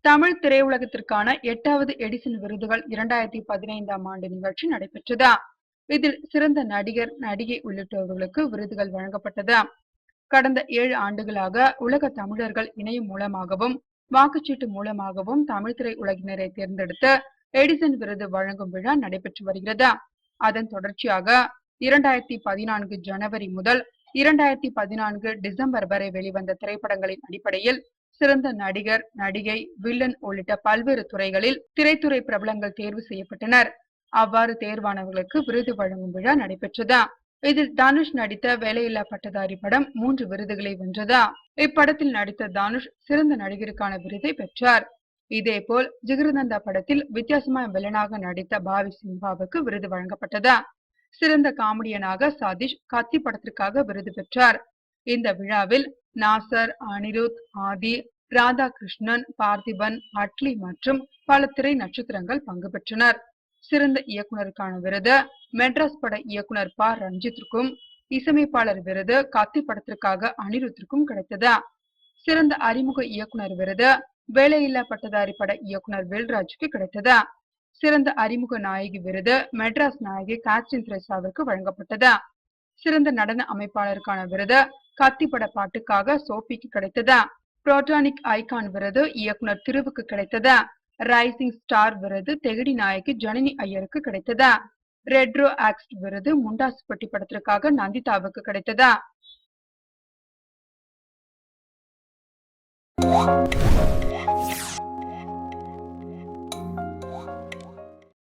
தமிழ் திரையுலகத்திற்கான 8வது எடிசன் விருதுகள் 2015ஆம் ஆண்டு நிகழ்ச்சி நடைபெற்றது. இதில் சிறந்த நடிகர், நடிகை உள்ளிட்டோர்களுக்கு விருதுகள் வழங்கப்பட்டது. கடந்த 7 ஆண்டுகளாக உலக தமிழர்கள் இணையம் மூலமாகவும் வாக்குச்சீட்டு மூலமாகவும் தமிழ் திரை உலகினரை தேர்ந்தெடுத்து எடிசன் விருது வழங்கும் விழா நடைபெற்று வருகிறது. அதன் தொடர்ச்சியாக 2014 ஜனவரி முதல் 2014 டிசம்பர் வரை வெளிவந்த திரைப்படங்களின் அடிப்படையில் சிறந்த நடிகர், நடிகை, வில்லன் உள்ளிட்ட பல்வேறு துறைகளில் திரைத்துறை பிரபலங்கள் தேர்வு செய்யப்பட்டனர். அவ்வாறு தேர்வானவர்களுக்கு விருது வழங்கும் விழா நடைபெற்றது. இதில் தனுஷ் நடித்த வேலையில்லா பட்டதாரி படம் 3 விருதுகளை வென்றது. இப்படத்தில் நடித்த தனுஷ் சிறந்த நடிகருக்கான விருதை பெற்றார். இதேபோல் ஜிகர்தண்டா படத்தில் வித்தியாசமான வில்லனாக நடித்த பாவி சிம்ஹாவுக்கு விருது வழங்கப்பட்டது. சிறந்த காமெடியனாக சதீஷ் கத்தி படத்திற்காக விருது பெற்றார். இந்த விழாவில் நாசர், அனிருத், ஆதி, ராதாகிருஷ்ணன், பார்த்திபன், அட்லி மற்றும் பல திரை நட்சத்திரங்கள் பங்கு பெற்றனர். சிறந்த இயக்குனருக்கான விருது மெட்ராஸ் பட இயக்குனர் ப. ரஞ்சித்திற்கும், இசையமைப்பாளர் விருது கத்தி படத்திற்காக அனிருத்திற்கும் கிடைத்தது. சிறந்த அறிமுக இயக்குனர் விருது வேலையில்லா பட்டதாரி பட இயக்குனர் வேல்ராஜுக்கு கிடைத்தது. சிறந்த அறிமுக நாயகி விருது மெட்ராஸ் நாயகி காத்ரின் திரேசாவிற்கு வழங்கப்பட்டது. சிறந்த நடன அமைப்பாளருக்கான விருது கத்தி பட பாட்டுக்காக சோபிக்கு கிடைத்தது. புரோட்டானிக் ஐகான் விருது இயக்குனர் திருவுக்கு கிடைத்தது. ரைசிங் ஸ்டார் விருது தெகடி நாயகி ஜனனி ஐயருக்கு கிடைத்தது. ரெட்ரோ ஆக்ஸ்ட் விருது முண்டாசுப்பட்டி படத்திற்காக நந்திதாவுக்கு கிடைத்தது.